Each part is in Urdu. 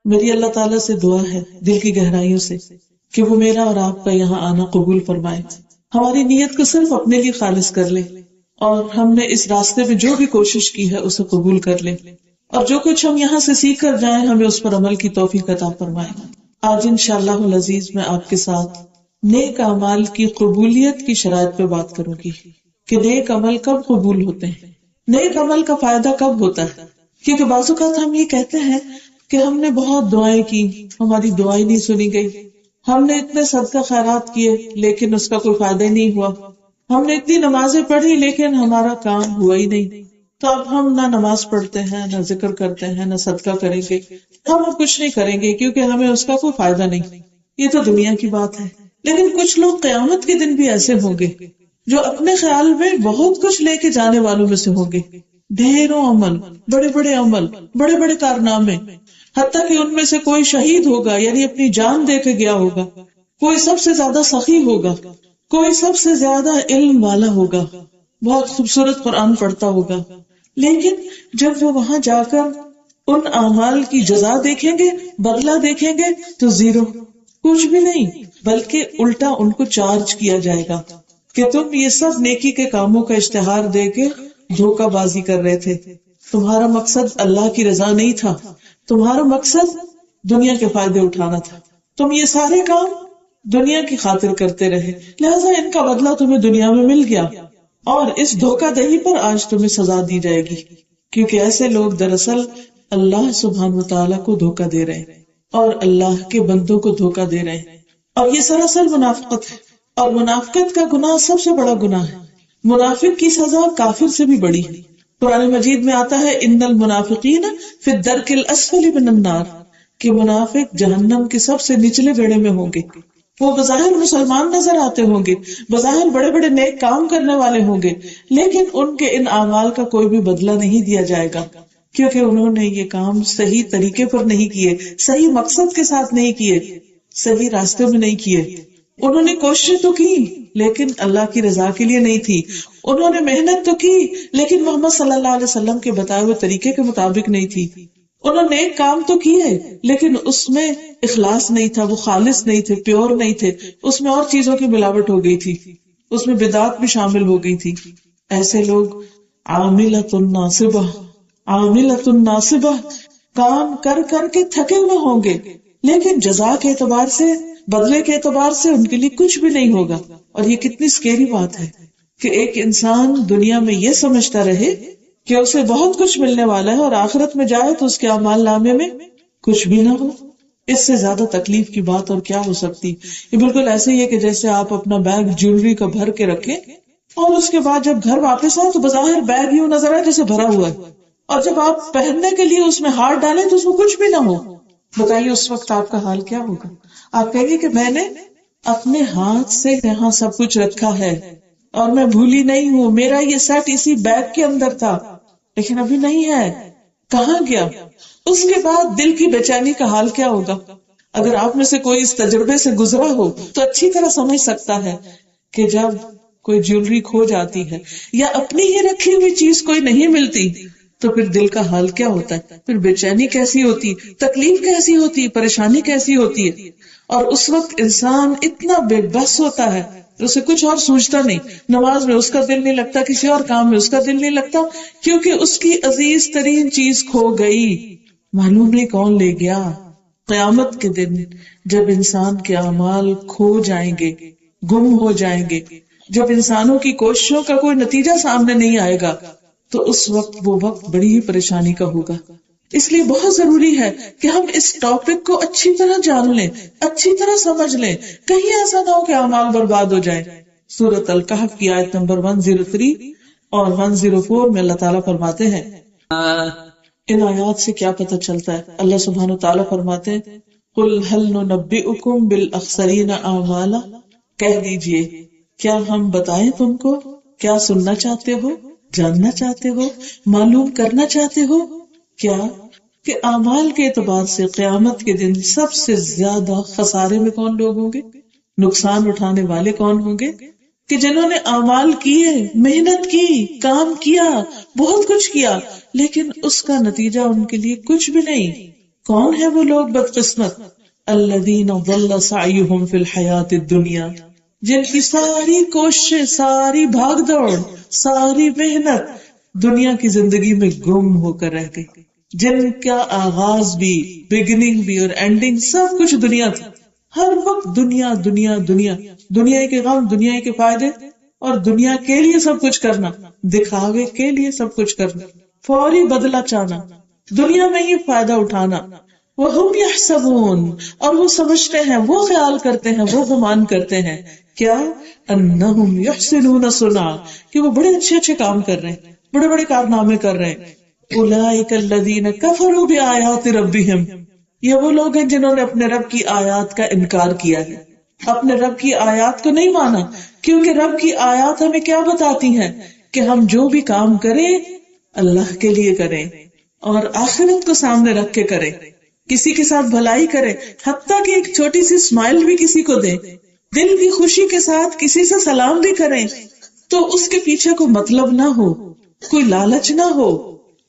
میری اللہ تعالیٰ سے دعا ہے دل کی گہرائیوں سے کہ وہ میرا اور آپ کا یہاں آنا قبول فرمائے، ہماری نیت کو صرف اپنے لیے خالص کر لے، اور ہم نے اس راستے میں جو بھی کوشش کی ہے اسے قبول کر لے، اور جو کچھ ہم یہاں سے سیکھ کر جائیں ہمیں اس پر عمل کی توفیق عطا فرمائے۔ آج انشاءاللہ العزیز میں آپ کے ساتھ نیک اعمال کی قبولیت کی شرائط پہ بات کروں گی کہ نیک عمل کب قبول ہوتے ہیں، نیک عمل کا فائدہ کب ہوتا ہے۔ کیونکہ بعض اوقات ہم یہ کہتے ہیں کہ ہم نے بہت دعائیں کی، ہماری دعائیں نہیں سنی گئی، ہم نے اتنے صدقہ خیرات کیے لیکن اس کا کوئی فائدہ ہی نہیں ہوا، ہم نے اتنی نمازیں پڑھی لیکن ہمارا کام ہوا ہی نہیں، تو اب ہم نہ نماز پڑھتے ہیں، نہ ذکر کرتے ہیں، نہ صدقہ کریں گے، ہم اب کچھ نہیں کریں گے کیونکہ ہمیں اس کا کوئی فائدہ نہیں۔ یہ تو دنیا کی بات ہے، لیکن کچھ لوگ قیامت کے دن بھی ایسے ہوں گے جو اپنے خیال میں بہت کچھ لے کے جانے والوں میں سے ہوں گے، ڈھیروں عمل، بڑے بڑے عمل، بڑے بڑے کارنامے، حتیٰ کہ ان میں سے کوئی شہید ہوگا یعنی اپنی جان دے کے گیا ہوگا، کوئی سب سے زیادہ سخی ہوگا، کوئی سب سے زیادہ علم والا ہوگا، بہت خوبصورت قرآن پڑھتا ہوگا، لیکن جب وہ وہاں جا کر ان اعمال کی جزا دیکھیں گے، بدلہ دیکھیں گے تو زیرو، کچھ بھی نہیں، بلکہ الٹا ان کو چارج کیا جائے گا کہ تم یہ سب نیکی کے کاموں کا اشتہار دے کے دھوکہ بازی کر رہے تھے، تمہارا مقصد اللہ کی رضا نہیں تھا، تمہارا مقصد دنیا کے فائدے اٹھانا تھا، تم یہ سارے کام دنیا کی خاطر کرتے رہے، لہذا ان کا بدلہ تمہیں دنیا میں مل گیا، اور اس دھوکہ دہی پر آج تمہیں سزا دی جائے گی، کیونکہ ایسے لوگ دراصل اللہ سبحانہ وتعالیٰ کو دھوکہ دے رہے ہیں اور اللہ کے بندوں کو دھوکہ دے رہے ہیں، اور یہ سراسر منافقت ہے، اور منافقت کا گناہ سب سے بڑا گناہ ہے، منافق کی سزا کافر سے بھی بڑی ہے۔ قرآن مجید میں آتا ہے ان المنافقین فی الدرک الاسفل من النار، کہ منافق جہنم کے سب سے نچلے بیڑے میں ہوں گے، وہ بظاہر مسلمان نظر آتے ہوں گے، بظاہر بڑے بڑے نیک کام کرنے والے ہوں گے، لیکن ان کے ان اعمال کا کوئی بھی بدلہ نہیں دیا جائے گا، کیونکہ انہوں نے یہ کام صحیح طریقے پر نہیں کیے، صحیح مقصد کے ساتھ نہیں کیے، صحیح راستے میں نہیں کیے، انہوں نے کوشش تو کی لیکن اللہ کی رضا کے لیے نہیں تھی، انہوں نے محنت تو کی لیکن محمد صلی اللہ علیہ وسلم کے بتائے ہوئے طریقے کے مطابق نہیں تھی، انہوں نے ایک کام تو کیے لیکن اس میں اخلاص نہیں تھا، وہ خالص نہیں تھے، پیور نہیں تھے، اس میں اور چیزوں کی ملاوٹ ہو گئی تھی، اس میں بدعات بھی شامل ہو گئی تھی۔ ایسے لوگ عاملۃ ناصبہ، عاملۃ ناصبہ، کام کر کر کے تھکے ہوئے ہوں گے لیکن جزا کے اعتبار سے، بدلے کے اعتبار سے ان کے لیے کچھ بھی نہیں ہوگا۔ اور یہ کتنی سکیری بات ہے کہ ایک انسان دنیا میں یہ سمجھتا رہے کہ اسے بہت کچھ ملنے والا ہے اور آخرت میں جائے تو اس کے اعمال نامے میں کچھ بھی نہ ہو۔ اس سے زیادہ تکلیف کی بات اور کیا ہو سکتی؟ یہ بالکل ایسے ہی ہے کہ جیسے آپ اپنا بیگ جیولری کا بھر کے رکھیں اور اس کے بعد جب گھر واپس آئے تو بظاہر بیگ یوں نظر آئے جیسے بھرا ہوا ہے، اور جب آپ پہننے کے لیے اس میں ہاتھ ڈالیں تو اس میں کچھ بھی نہ ہو، بتائیے اس وقت آپ کا حال کیا ہوگا؟ آپ کہیں گے کہ میں نے اپنے ہاتھ سے یہاں سب کچھ رکھا ہے اور میں بھولی نہیں ہوں، میرا یہ سیٹ اسی بیگ کے اندر تھا، لیکن ابھی نہیں ہے، کہاں گیا؟ اس کے بعد دل کی بے چینی کا حال کیا ہوگا؟ اگر آپ میں سے کوئی اس تجربے سے گزرا ہو تو اچھی طرح سمجھ سکتا ہے کہ جب کوئی جیولری کھو جاتی ہے یا اپنی ہی رکھی ہوئی چیز کوئی نہیں ملتی تو پھر دل کا حال کیا ہوتا ہے، پھر بے چینی کیسی ہوتی، تکلیف کیسی ہوتی، پریشانی کیسی ہوتی ہے۔ اور اس وقت انسان اتنا بے بس ہوتا ہے، اسے کچھ اور سوچتا نہیں، نماز میں اس کا دل نہیں لگتا، کسی اور کام میں اس کا دل نہیں لگتا، کیونکہ اس کی عزیز ترین چیز کھو گئی، معلوم نہیں کون لے گیا۔ قیامت کے دن جب انسان کے اعمال کھو جائیں گے، گم ہو جائیں گے، جب انسانوں کی کوششوں کا کوئی نتیجہ سامنے نہیں آئے گا تو اس وقت وہ وقت بڑی ہی پریشانی کا ہوگا۔ اس لیے بہت ضروری ہے کہ ہم اس ٹاپک کو اچھی طرح جان لیں، اچھی طرح سمجھ لیں، کہیں ایسا نہ ہو کہ اعمال برباد ہو جائیں۔ سورۃ الکہف کی آیت نمبر 103 اور 104 میں اللہ تعالیٰ فرماتے ہیں، ان آیات سے کیا پتہ چلتا ہے؟ اللہ سبحانہ وتعالیٰ فرماتے ہیں، قُلْ هَلْ نُنَبِّئُكُمْ بِالْأَخْسَرِينَ أَعْمَالًا، کہہ دیجئے کیا ہم بتائیں تم کو؟ کیا سننا چاہتے ہو، جاننا چاہتے ہو، معلوم کرنا چاہتے ہو؟ کیا کہ اعمال کے اعتبار سے قیامت کے دن سب سے زیادہ خسارے میں کون لوگ ہوں گے، نقصان اٹھانے والے کون ہوں گے؟ کہ جنہوں نے اعمال کیے، محنت کی، کام کیا، بہت کچھ کیا، لیکن اس کا نتیجہ ان کے لیے کچھ بھی نہیں، کون ہے وہ لوگ بدقسمت؟ الذین ضل سعیہم فی الحیات الدنیا، جن کی ساری کوششیں، ساری بھاگ دوڑ، ساری محنت دنیا کی زندگی میں گم ہو کر رہ گئی، جن کا آغاز بھی، بگننگ بھی اور اینڈنگ سب کچھ دنیا تھا، ہر وقت دنیا دنیا دنیا، دنیا کے غم، دنیا کے فائدے اور دنیا کے لیے سب کچھ کرنا، دکھاوے کے لیے سب کچھ کرنا، فوری بدلہ چاہنا، دنیا میں ہی فائدہ اٹھانا۔ وَهُمْ يَحْسَبُونَ، اور وہ سمجھتے ہیں، وہ خیال کرتے ہیں، وہ گمان کرتے ہیں، کیا؟ أَنَّهُمْ يُحْسِنُونَ صُنْعًا، کہ وہ بڑے اچھے اچھے کام کر رہے ہیں، بڑے بڑے کارنامے کر رہے ہیں۔ أُولَئِكَ الَّذِينَ كَفَرُوا بِآيَاتِ رَبِّهِمْ، یہ وہ لوگ ہیں جنہوں نے اپنے رب کی آیات کا انکار کیا ہے، اپنے رب کی آیات کو نہیں مانا، کیونکہ رب کی آیات ہمیں کیا بتاتی ہیں کہ ہم جو بھی کام کریں اللہ کے لیے کریں اور آخرت کو سامنے رکھ کے کریں، کسی کے ساتھ بھلائی کریں، حتیٰ کہ ایک چھوٹی سی اسمائل بھی کسی کو دیں، دل کی خوشی کے ساتھ کسی سے سلام بھی کریں، تو اس کے پیچھے کوئی مطلب نہ ہو، کوئی لالچ نہ ہو،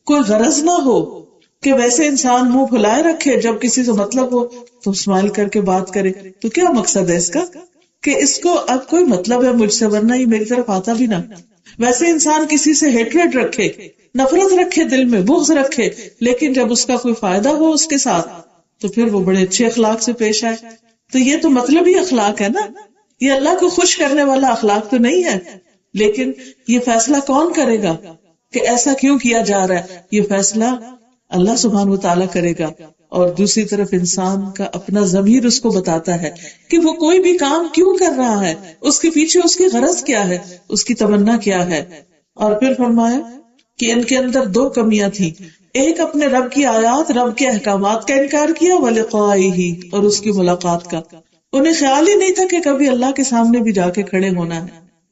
کوئی غرض نہ ہو کہ ویسے انسان منہ پھلائے رکھے، جب کسی سے مطلب ہو تو اسمائل کر کے بات کرے، تو کیا مقصد ہے اس کا کہ اس کو اب کوئی مطلب ہے مجھ سے، ورنہ یہ میری طرف آتا بھی نہ۔ ویسے انسان کسی سے ہیٹریٹ رکھے، نفرت رکھے، دل میں بغض رکھے، لیکن جب اس کا کوئی فائدہ ہو اس کے ساتھ تو پھر وہ بڑے اچھے اخلاق سے پیش آئے، تو یہ تو مطلب ہی اخلاق ہے نا، یہ اللہ کو خوش کرنے والا اخلاق تو نہیں ہے۔ لیکن یہ فیصلہ کون کرے گا کہ ایسا کیوں کیا جا رہا ہے؟ یہ فیصلہ اللہ سبحانہ وتعالیٰ کرے گا، اور دوسری طرف انسان کا اپنا ضمیر اس کو بتاتا ہے کہ وہ کوئی بھی کام کیوں کر رہا ہے، اس کے پیچھے اس کی غرض کیا ہے، اس کی تمنا کیا ہے۔ اور پھر فرمایا کہ ان کے اندر دو کمیاں تھیں، ایک اپنے رب کی آیات، رب کے احکامات کا انکار کیا، وَلِقَائِهِ، اور اس کی ملاقات کا، انہیں خیال ہی نہیں تھا کہ کبھی اللہ کے سامنے بھی جا کے کھڑے ہونا ہے۔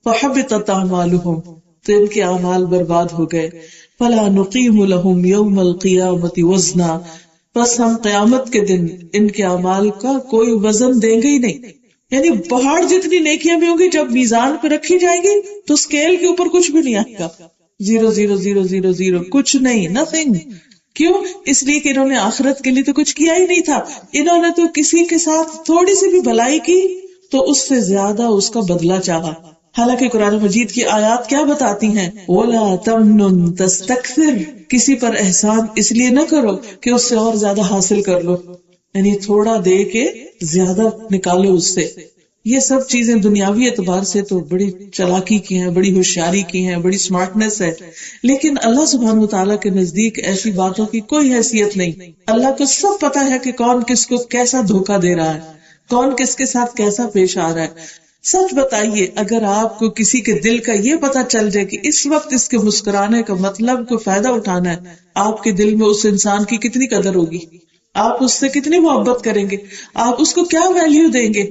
فَحَبِطَتْ أَعْمَالُهُمْ، تو ان کے اعمال برباد ہو گئے۔ فَلَا نُقِيمُ لَهُمْ يَوْمَ الْقِيَامَةِ وَزْنًا، بس ہم قیامت کے دن ان کے اعمال کا کوئی وزن دیں گے ہی نہیں، یعنی پہاڑ جتنی نیکیاں بھی ہوں گی، جب میزان پہ رکھی جائیں گی تو اسکیل کے اوپر کچھ بھی نہیں آئے گا، 0,0,0,0,0 کچھ نہیں، نتھنگ۔ کیوں؟ اس لیے کہ انہوں نے آخرت کے لیے تو کچھ کیا ہی نہیں تھا، انہوں نے تو کسی کے ساتھ تھوڑی سی بھی بھلائی کی تو اس سے زیادہ اس کا بدلہ چاہا۔ حالانکہ قرآن مجید کی آیات کیا بتاتی ہیں؟ وَلَا تَمْنُن تَسْتَكْثِرْ، کسی پر احسان اس لیے نہ کرو کہ اس سے اور زیادہ حاصل کر لو، یعنی تھوڑا دے کے زیادہ نکالو اس سے۔ یہ سب چیزیں دنیاوی اعتبار سے تو بڑی چالاکی کی ہیں، بڑی ہوشیاری کی ہیں، بڑی سمارٹنس ہے، لیکن اللہ سبحانہ وتعالیٰ کے نزدیک ایسی باتوں کی کوئی حیثیت نہیں۔ اللہ کو سب پتا ہے کہ کون کس کو کیسا دھوکہ دے رہا ہے، کون کس کے ساتھ کیسا پیش آ رہا ہے۔ سچ بتائیے، اگر آپ کو کسی کے دل کا یہ پتا چل جائے کہ اس وقت اس کے مسکرانے کا مطلب کوئی فائدہ اٹھانا ہے، آپ کے دل میں اس انسان کی کتنی قدر ہوگی، آپ اس سے کتنی محبت کریں گے، آپ اس کو کیا ویلیو دیں گے،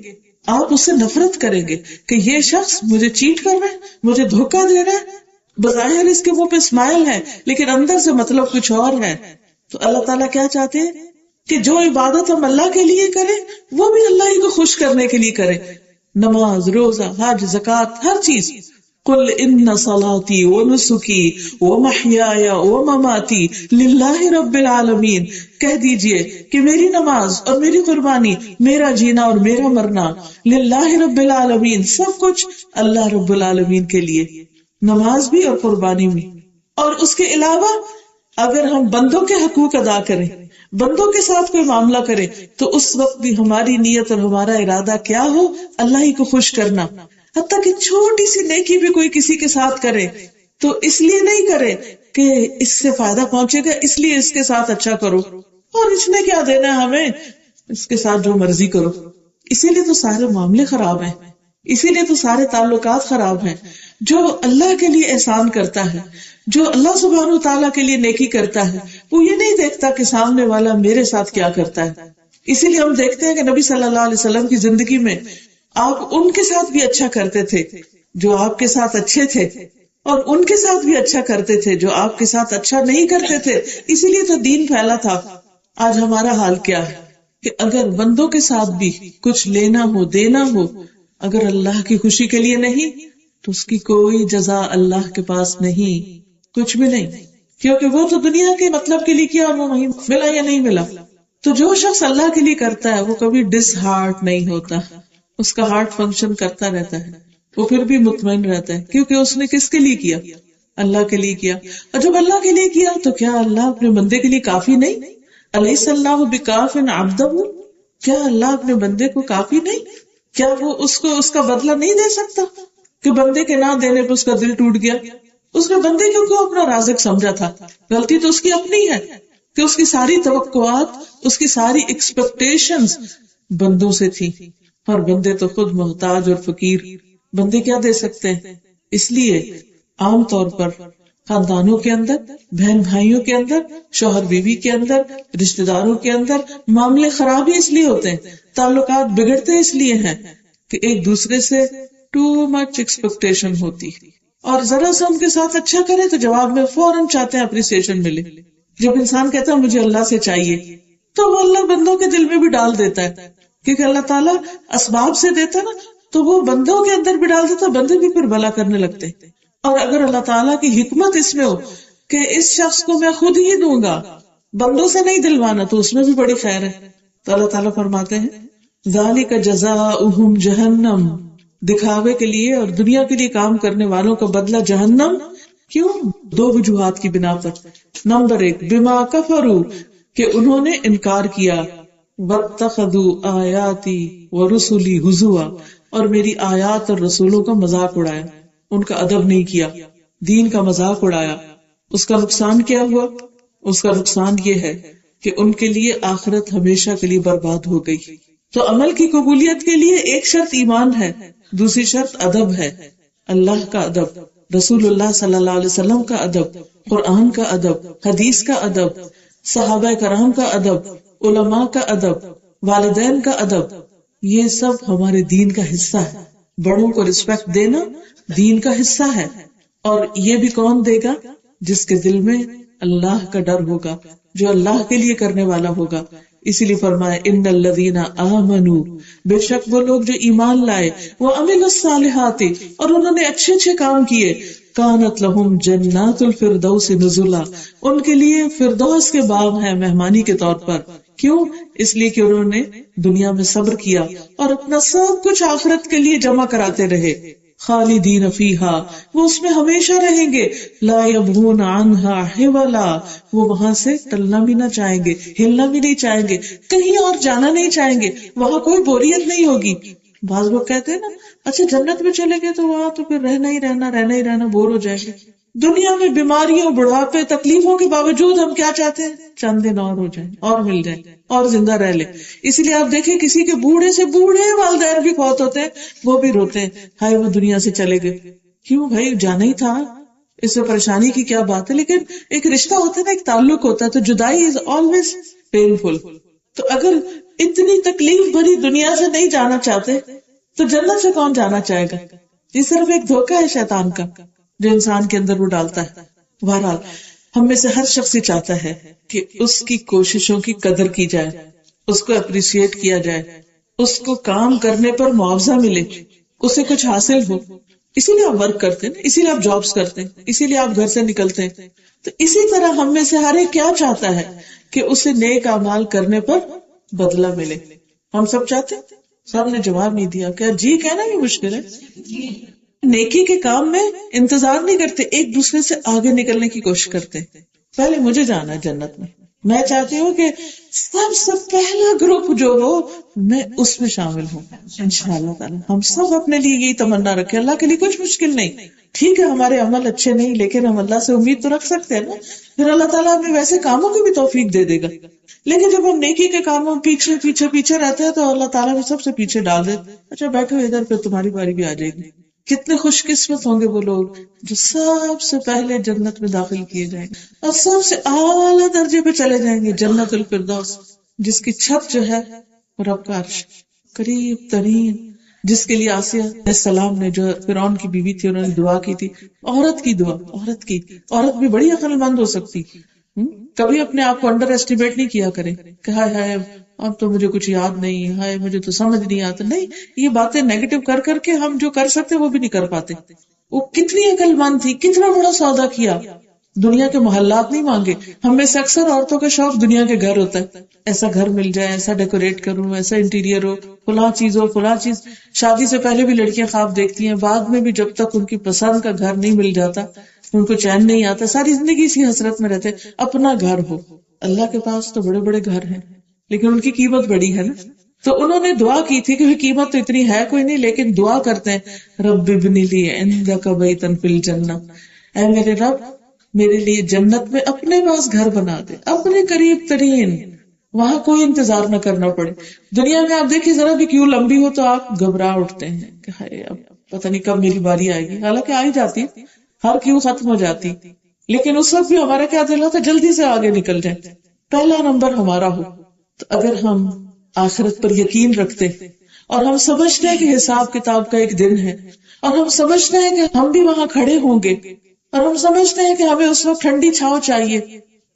آپ اس سے نفرت کریں گے کہ یہ شخص مجھے چیٹ کر رہا ہے، مجھے دھوکہ دے رہا ہے، بظاہر اس کے منہ پہ اسمائل ہے لیکن اندر سے مطلب کچھ اور ہے۔ تو اللہ تعالیٰ کیا چاہتے ہیں کہ جو عبادت ہم اللہ کے لیے کریں وہ بھی اللہ ہی کو خوش کرنے کے لیے کریں، نماز، روزہ، حج، زکوٰۃ، ہر چیز۔ قل ان صلاتي ونسكي ومحياي ومماتي لله رب العالمین، کہہ دیجئے کہ میری نماز اور میری قربانی، میرا جینا اور میرا مرنا، للہ رب العالمین، سب کچھ اللہ رب العالمین کے لیے، نماز بھی اور قربانی بھی۔ اور اس کے علاوہ اگر ہم بندوں کے حقوق ادا کریں، بندوں کے ساتھ کوئی معاملہ کریں، تو اس وقت بھی ہماری نیت اور ہمارا ارادہ کیا ہو؟ اللہ ہی کو خوش کرنا۔ حتیٰ کہ چھوٹی سی نیکی بھی کوئی کسی کے ساتھ کرے تو اس لیے نہیں کرے کہ اس سے فائدہ پہنچے گا اس لیے اس کے ساتھ اچھا کرو، اور اس نے کیا دینا ہے ہمیں، اس کے ساتھ جو مرضی کرو۔ اسی لیے تو سارے معاملے خراب ہیں، اسی لیے تو سارے تعلقات خراب ہیں۔ جو اللہ کے لیے احسان کرتا ہے، جو اللہ سبحانہ وتعالیٰ کے لیے نیکی کرتا ہے، وہ یہ نہیں دیکھتا کہ سامنے والا میرے ساتھ کیا کرتا ہے۔ اسی لیے ہم دیکھتے ہیں کہ نبی صلی اللہ علیہ وسلم کی زندگی میں آپ ان کے ساتھ بھی اچھا کرتے تھے جو آپ کے ساتھ اچھے تھے، اور ان کے ساتھ بھی اچھا کرتے تھے جو آپ کے ساتھ اچھا نہیں کرتے تھے، اسی لیے تو دین پھیلا تھا۔ آج ہمارا حال کیا ہے کہ اگر بندوں کے ساتھ بھی کچھ لینا ہو، دینا ہو، اگر اللہ کی خوشی کے لیے نہیں تو اس کی کوئی جزا اللہ کے پاس نہیں، کچھ بھی نہیں، کیونکہ وہ تو دنیا کے مطلب کے لیے کیا، وہ وہیں ملا یا نہیں ملا۔ تو جو شخص اللہ کے لیے کرتا ہے وہ کبھی ڈس ہارٹ نہیں ہوتا، اس کا ہارٹ فنکشن کرتا رہتا ہے، وہ پھر بھی مطمئن رہتا ہے، کیونکہ اس نے کس کے لیے کیا؟ اللہ کے لیے کیا. اور جب اللہ کے لیے کیا تو کیا اللہ اپنے بندے کے لیے کافی نہیں؟ الیس اللہ بکاف عبدہ، کیا اللہ اپنے بندے کو کافی نہیں؟ کیا وہ اس کو اس کا بدلہ نہیں دے سکتا کہ بندے کے نہ دینے پہ اس کا دل ٹوٹ گیا؟ اس نے بندے کو اپنا رازق سمجھا تھا. غلطی تو اس کی اپنی ہے کہ اس کی ساری توقعات، اس کی ساری ایکسپیکٹیشنز بندوں سے تھی، اور بندے تو خود محتاج اور فقیر. بندے کیا دے سکتے ہیں؟ اس لیے عام طور پر خاندانوں کے اندر، بہن بھائیوں کے اندر، شوہر بیوی کے اندر، رشتہ داروں کے اندر معاملے خراب ہی اس لیے ہوتے ہیں، تعلقات بگڑتے اس لیے ہیں کہ ایک دوسرے سے ٹو مچ ایکسپیکٹیشن ہوتی، اور ذرا سا ان کے ساتھ اچھا کرے تو جواب میں فوراً چاہتے ہیں اپریسیشن ملے. جب انسان کہتا ہے مجھے اللہ سے چاہیے تو وہ اللہ بندوں کے دل میں بھی ڈال دیتا ہے، کیونکہ اللہ تعالیٰ اسباب سے دیتا نا تو وہ بندوں کے اندر بھی ڈال دیتا، بندے بھی پھر بھلا کرنے لگتے. اور اگر اللہ تعالیٰ کی حکمت اس میں ہو کہ اس شخص کو میں خود ہی دوں گا، بندوں سے نہیں دلوانا، تو اس میں بھی بڑی خیر ہے. تو اللہ تعالیٰ فرماتے ہیں ذالک جزاؤہم جہنم، دکھاوے کے لیے اور دنیا کے لیے کام کرنے والوں کا بدلہ جہنم. کیوں؟ دو وجوہات کی بنا پر. نمبر 1، بما کفروا، کہ انہوں نے انکار کیا، واتخذوا آیاتی ورسلی ہزوا، اور میری آیات اور رسولوں کا مذاق اڑایا، ان کا ادب نہیں کیا، دین کا مذاق اڑایا. اس کا نقصان کیا ہوا؟ اس کا نقصان یہ ہے کہ ان کے لیے آخرت ہمیشہ کے لیے برباد ہو گئی. تو عمل کی قبولیت کے لیے ایک شرط ایمان ہے، دوسری شرط ادب ہے. اللہ کا ادب، رسول اللہ صلی اللہ علیہ وسلم کا ادب، قرآن کا ادب، حدیث کا ادب، صحابہ کرام کا ادب، علماء کا ادب، والدین کا ادب، یہ سب ہمارے دین کا حصہ ہے. بڑوں کو رسپیکٹ دینا دین کا حصہ ہے. اور یہ بھی کون دے گا؟ جس کے دل میں اللہ کا ڈر ہوگا، جو اللہ کے لیے کرنے والا ہوگا. اسی لیے فرمایا ان الذین آمنوا، بے شک وہ لوگ جو ایمان لائے، وعملوا الصالحات، اور انہوں نے اچھے اچھے کام کیے، کانت لہم جنات الفردوس نزلا، ان کے لیے فردوس کے باغ ہیں مہمانی کے طور پر. کیوں؟ اس لیے کہ انہوں نے دنیا میں صبر کیا اور اپنا سب کچھ آخرت کے لیے جمع کراتے رہے. خالدین فیہا، وہ اس میں ہمیشہ رہیں گے. لا یبغون عنہا حولا، وہ وہاں سے ٹلنا بھی نہ چاہیں گے، ہلنا بھی نہیں چاہیں گے، کہیں اور جانا نہیں چاہیں گے، وہاں کوئی بوریت نہیں ہوگی. بعض لوگ کہتے ہیں نا اچھا جنت میں چلے گئے تو وہاں تو پھر رہنا ہی رہنا بور ہو جائیں گے. دنیا میں بیماریوں، بڑھاپے، تکلیفوں کے باوجود ہم کیا چاہتے ہیں؟ چند دن اور ہو جائیں، اور مل جائیں، اور زندہ رہ لیں. اسی لیے آپ دیکھیں کسی کے بوڑھے سے بوڑھے والدین بھی فوت ہوتے ہیں، وہ بھی روتے ہیں، ہائے وہ دنیا سے چلے گئے. کیوں بھائی؟ جانا ہی تھا، اس سے پریشانی کی کیا بات ہے. لیکن ایک رشتہ ہوتا ہے نا، ایک تعلق ہوتا ہے، تو جدائی از آلویز پینفل. تو اگر اتنی تکلیف بھری دنیا سے نہیں جانا چاہتے تو جنت سے کون جانا چاہے گا؟ یہ صرف ایک دھوکہ ہے شیطان کا جو انسان کے اندر وہ ڈالتا ہے. بہرحال ہم میں سے ہر شخص یہ چاہتا ہے کہ اس کی کوششوں کی قدر کی جائے، اس کو اپریشیٹ کیا جائے، اس کو کام کرنے پر معاوضہ ملے، اسے کچھ حاصل ہو. اسی لیے آپ ورک کرتے ہیں، اسی لیے آپ جابس کرتے ہیں، اسی لیے آپ گھر سے نکلتے ہیں. تو اسی طرح ہم میں سے ہر ایک کیا چاہتا ہے کہ اسے نیک اعمال کرنے پر بدلہ ملے. ہم سب چاہتے ہیں. سب نے جواب نہیں دیا. کیا جی کہنا بھی مشکل ہے. نیکی کے کام میں انتظار نہیں کرتے، ایک دوسرے سے آگے نکلنے کی کوشش کرتے. پہلے مجھے جانا ہے جنت میں، میں چاہتی ہوں کہ سب سے پہلا گروپ جو ہو میں اس میں شامل ہوں. انشاءاللہ تعالی ہم سب اپنے لیے یہی تمنا رکھیں. اللہ کے لیے کچھ مشکل نہیں. ٹھیک ہے ہمارے عمل اچھے نہیں، لیکن ہم اللہ سے امید تو رکھ سکتے ہیں نا، پھر اللہ تعالیٰ ہمیں ویسے کاموں کی بھی توفیق دے دے گا. لیکن جب ہم نیکی کے کاموں پیچھے پیچھے پیچھے رہتے ہیں تو اللہ تعالیٰ بھی سب سے پیچھے ڈال دیتے. اچھا بیٹھو ادھر، پھر تمہاری باری بھی آ جائے گی. کتنے خوش قسمت ہوں گے وہ لوگ جو سب سے پہلے جنت میں داخل کیے جائیں گے اور سب سے اعلیٰ درجے پہ چلے جائیں گے، جنت الفردوس، جس کی چھت جو ہے رب کا عرش، قریب ترین، جس کے لیے آسیہ علیہ السلام نے، جو فرعون کی بیوی تھی، انہوں نے دعا کی تھی. عورت کی دعا، عورت بھی بڑی عقل مند ہو سکتی. کبھی اپنے آپ کو انڈر ایسٹیمیٹ نہیں کیا کرے کہ ہائے ہائے اب تو مجھے کچھ یاد نہیں، ہائے مجھے تو سمجھ نہیں آتا. نہیں، یہ باتیں نیگیٹو کر کر کے ہم جو کر سکتے وہ بھی نہیں کر پاتے. وہ کتنی عقل مند تھی، کتنا بڑا سودا کیا. دنیا کے محلات نہیں مانگے. ہم میں سے اکثر عورتوں کا شوق دنیا کے گھر ہوتا ہے. ایسا گھر مل جائے, ایسا ڈیکوریٹ کروں, ایسا انٹیریئر ہو, فلاں چیز ہو, فلاں چیز. شادی سے پہلے بھی لڑکیاں خواب دیکھتی ہیں, بعد میں بھی جب تک ان کی پسند کا گھر نہیں مل جاتا ان کو چین نہیں آتا, ساری زندگی اسی حسرت میں رہتے اپنا گھر ہو. اللہ کے پاس تو بڑے بڑے گھر ہیں لیکن ان کی قیمت بڑی ہے نا. تو انہوں نے دعا کی تھی کہ قیمت تو اتنی ہے کوئی نہیں, لیکن دعا کرتے ہیں رب ابن لی عندک بیتا فی الجنہ, اے میرے رب میرے لیے جنت میں اپنے پاس گھر بنا دے, اپنے قریب ترین, وہاں کوئی انتظار نہ کرنا پڑے. دنیا میں آپ دیکھیں ذرا بھی کیوں لمبی ہو تو آپ گھبرا اٹھتے ہیں کہ ہائے اب پتہ نہیں کب میری باری آئے گی, حالانکہ آ ہی جاتی, ہر کیوں ختم ہو جاتی, لیکن اس وقت بھی ہمارا کیا دل ہوتا ہے جلدی سے آگے نکل جائے, پہلا نمبر ہمارا ہو. تو اگر ہم آخرت پر یقین رکھتے اور ہم سمجھتے ہیں کہ حساب کتاب کا ایک دن ہے, اور ہم سمجھتے ہیں کہ ہم بھی وہاں کھڑے ہوں گے, اور ہم سمجھتے ہیں کہ ہمیں اس وقت ٹھنڈی چھاؤں چاہیے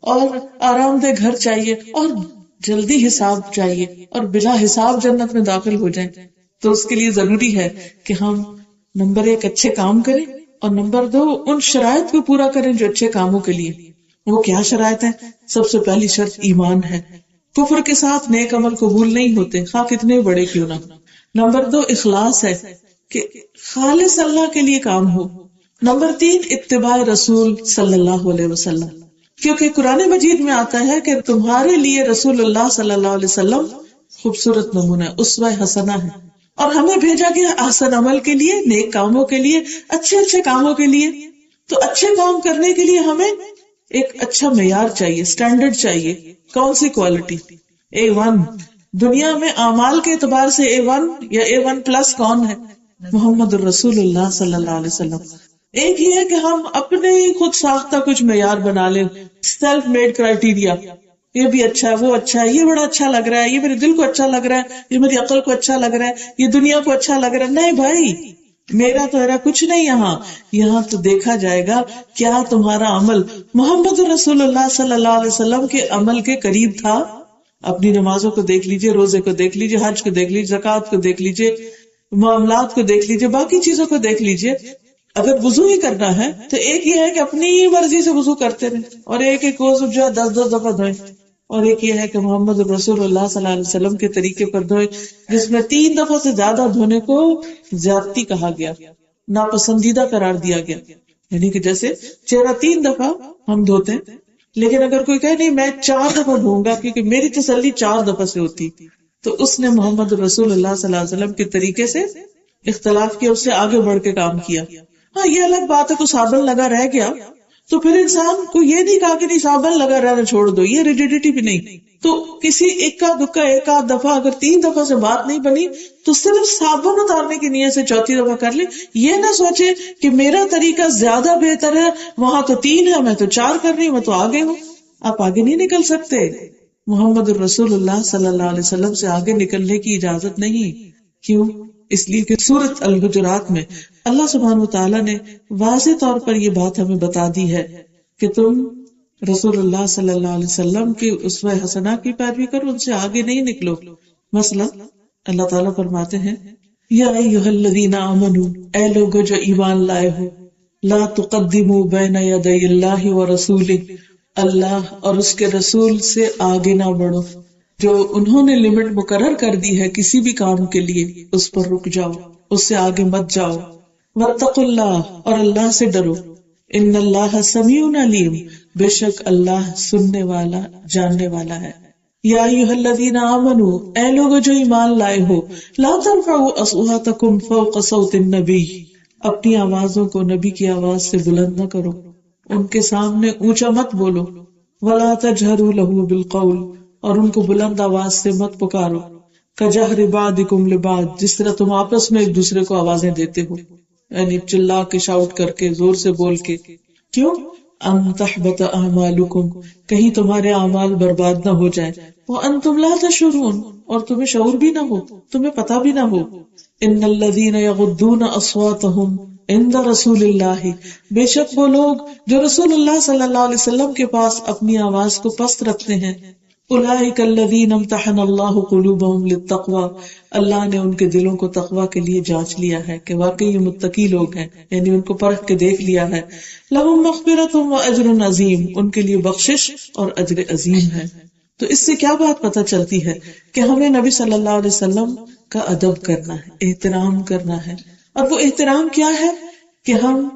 اور آرام دہ گھر چاہیے اور جلدی حساب چاہیے اور بلا حساب جنت میں داخل ہو جائیں, تو اس کے لیے ضروری ہے کہ ہم نمبر 1 اچھے کام کریں, اور نمبر 2 ان شرائط کو پورا کریں جو اچھے کاموں کے لیے. وہ کیا شرائط ہیں؟ سب سے پہلی شرط ایمان ہے. کفر کے ساتھ نیک عمل قبول نہیں ہوتے خواہ کتنے بڑے کیوں نہ. نمبر 2 اخلاص ہے کہ خالص اللہ کے لیے کام ہو. نمبر 3 اتباع رسول صلی اللہ علیہ وسلم, کیونکہ قرآن مجید میں آتا ہے کہ تمہارے لیے رسول اللہ صلی اللہ علیہ وسلم خوبصورت نمونہ اسوہ حسنہ ہے, اور ہمیں بھیجا گیا احسن عمل کے لیے, نیک کاموں کے لیے, اچھے کاموں کے لیے. تو اچھے کام کرنے کے لیے ہمیں ایک اچھا معیار چاہیے, اسٹینڈرڈ چاہیے. کون سی کوالٹی؟ A1. دنیا میں اعمال کے اعتبار سے A1 یا A1+ کون ہے؟ محمد الرسول اللہ صلی اللہ علیہ وسلم. ایک یہ ہے کہ ہم اپنے خود ساختہ کچھ معیار بنا لیں, سیلف میڈ کرائیٹیریا, یہ بھی اچھا ہے, وہ اچھا ہے, یہ بڑا اچھا لگ رہا ہے, یہ میرے دل کو اچھا لگ رہا ہے, یہ میری عقل کو اچھا لگ رہا ہے, یہ دنیا کو اچھا لگ رہا ہے. نہیں بھائی, میرا تو ایرا کچھ نہیں. یہاں تو دیکھا جائے گا کیا تمہارا عمل محمد رسول اللہ صلی اللہ علیہ وسلم کے عمل کے قریب تھا. اپنی نمازوں کو دیکھ لیجئے, روزے کو دیکھ لیجئے, حج کو دیکھ لیجئے, زکوٰۃ کو دیکھ لیجئے, معاملات کو دیکھ لیجئے, باقی چیزوں کو دیکھ لیجئے. اگر وضو ہی کرنا ہے تو ایک یہ ہے کہ اپنی مرضی سے وضو کرتے رہیں, اور ایک وضو جو ہے 10 دفعہ دھوئیں, اور ایک یہ ہے کہ محمد رسول اللہ صلی اللہ علیہ وسلم کے طریقے پر دھوئیں, جس میں 3 دفعہ سے زیادہ دھونے کو زیادتی کہا گیا, ناپسندیدہ قرار دیا گیا. یعنی کہ جیسے چہرہ 3 دفعہ ہم دھوتے ہیں, لیکن اگر کوئی کہے نہیں میں 4 دفعہ دھوں گا کیونکہ میری تسلی 4 دفعہ سے ہوتی, تو اس نے محمد رسول اللہ صلی اللہ علیہ وسلم کے طریقے سے اختلاف کیا, اس سے آگے بڑھ کے کام کیا. ہاں یہ الگ بات ہے کہ صابن لگا رہ گیا تو پھر انسان کو یہ نہیں کہا کہ نہیں صابن لگا رہنا چھوڑ دو, یہ ریجیڈیٹی بھی نہیں. تو کسی ایک آدھ دفعہ اگر 3 دفعہ سے بات نہیں بنی تو صرف صابن اتارنے کی نیت سے 4تھی دفعہ کر لیں. یہ نہ سوچے کہ میرا طریقہ زیادہ بہتر ہے, وہاں تو 3 ہے میں تو 4 کر رہی ہوں, میں تو آگے ہوں. آپ آگے نہیں نکل سکتے. محمد الرسول اللہ صلی اللہ علیہ وسلم سے آگے نکلنے کی اجازت نہیں. کیوں؟ اس لیے کہ سورۃ الحجرات میں اللہ سبحانہ وتعالیٰ نے واضح طور پر یہ بات ہمیں بتا دی ہے کہ تم رسول اللہ صلی اللہ علیہ وسلم کی اسوہ حسنہ کی پیروی کرو, ان سے آگے نہیں نکلو. مثلا اللہ تعالیٰ فرماتے ہیں یا ایھا الذین آمنوا, اے لوگو جو ایمان لائے ہو, لا تقدموا بین یدی اللہ ورسولہ, اللہ اور اس کے رسول سے آگے نہ بڑھو. جو انہوں نے لمٹ مقرر کر دی ہے کسی بھی کام کے لیے اس پر رک جاؤ, اس سے آگے مت جاؤ. واتقوا اللہ, اور اللہ سے ڈرو. ان اللہ سمیع علیم, بے شک اللہ سننے والا جاننے والا ہے. یا ایھا الذین آمنوا, اے لوگو جو ایمان لائے ہو, لا ترفعوا اصواتکم فوق صوت النبی, اپنی آوازوں کو نبی کی آواز سے بلند نہ کرو, ان کے سامنے اونچا مت بولو. ولا تجہروا لہ بالقول, اور ان کو بلند آواز سے مت پکارو. کجہر بعضکم لبعض, جس طرح تم آپس میں ایک دوسرے کو آوازیں دیتے ہو, یعنی چلا کے, شاؤٹ کر کے, زور سے بول کے. کیوں؟ ان تحبط اعمالکم, کہیں تمہارے اعمال برباد نہ ہو جائیں. وانتم لا تشعرون, اور تمہیں شعور بھی نہ ہو, تمہیں پتہ بھی نہ ہو. ان الذین یغضون اصواتهم عند رسول اللہ, بے شک وہ لوگ جو رسول اللہ صلی اللہ علیہ وسلم کے پاس اپنی آواز کو پست رکھتے ہیں, اولئک الذین امتحن اللہ قلوبہم للتقوی، اللہ نے ان کے دلوں کو تقوی کے لیے جانچ لیا ہے کہ واقعی یہ متقی لوگ ہیں، یعنی ان کو پرکھ کے دیکھ لیا ہے. لہم مغفرۃ واجر عظیم، ان کے لیے بخشش اور اجر عظیم ہے. تو اس سے کیا بات پتہ چلتی ہے کہ ہمیں نبی صلی اللہ علیہ وسلم کا ادب کرنا ہے، احترام کرنا ہے. اور وہ احترام کیا ہے کہ ہم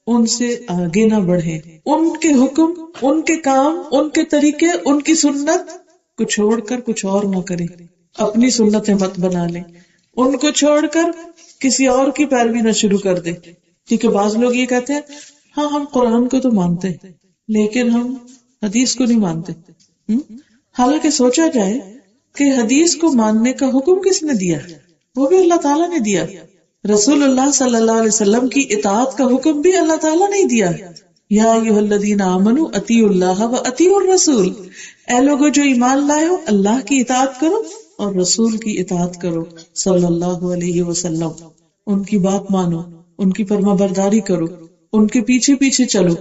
ان سے آگے نہ بڑھیں، ان کے حکم، ان کے کام، ان کے طریقے، ان کی سنت کو چھوڑ کر کچھ اور نہ کریں، اپنی سنتیں مت بنا لیں، ان کو چھوڑ کر کسی اور کی پیروی نہ شروع کر دیں. کیونکہ بعض لوگ یہ کہتے ہیں ہاں ہم قرآن کو تو مانتے ہیں لیکن ہم حدیث کو نہیں مانتے. حالانکہ سوچا جائے کہ حدیث کو ماننے کا حکم کس نے دیا؟ وہ بھی اللہ تعالیٰ نے دیا. رسول اللہ صلی اللہ علیہ وسلم کی اطاعت کا حکم بھی اللہ تعالیٰ نے دیا. یا ایھا الذین آمنوا اطیعوا اللہ و اطیعوا الرسول، اے لوگو جو ایمان لائے ہو اللہ کی اطاعت کرو اور رسول کی اطاعت کرو صلی اللہ علیہ وسلم. ان کی بات مانو، ان کی فرما برداری کرو، ان کے پیچھے پیچھے چلو.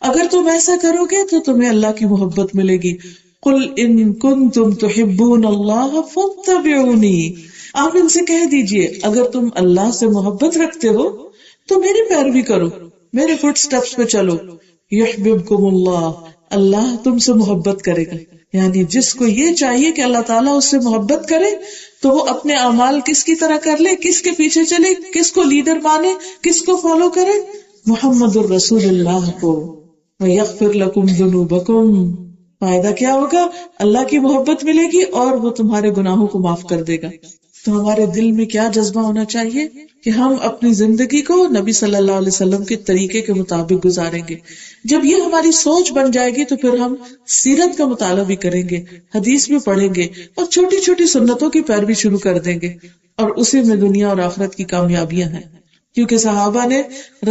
اگر تم ایسا کرو گے تو تمہیں اللہ کی محبت ملے گی. قل ان کنتم تحبون اللہ فاتبعونی، آپ ان سے کہہ دیجئے اگر تم اللہ سے محبت رکھتے ہو تو میری پیروی کرو، میرے فٹ سٹیپس پہ چلو. یحببکم اللہ، اللہ تم سے محبت کرے گا. یعنی جس کو یہ چاہیے کہ اللہ تعالیٰ اس سے محبت کرے تو وہ اپنے اعمال کس کی طرح کر لے، کس کے پیچھے چلے، کس کو لیڈر مانے، کس کو فالو کرے؟ محمد الرسول اللہ کو. ویغفر لکم ذنوبکم، فائدہ کیا ہوگا؟ اللہ کی محبت ملے گی اور وہ تمہارے گناہوں کو معاف کر دے گا. تو ہمارے دل میں کیا جذبہ ہونا چاہیے کہ ہم اپنی زندگی کو نبی صلی اللہ علیہ وسلم کے طریقے کے مطابق گزاریں گے. جب یہ ہماری سوچ بن جائے گی تو پھر ہم سیرت کا مطالعہ بھی کریں گے، حدیث بھی پڑھیں گے اور چھوٹی چھوٹی سنتوں کی پیروی شروع کر دیں گے، اور اسی میں دنیا اور آخرت کی کامیابیاں ہیں. کیونکہ صحابہ نے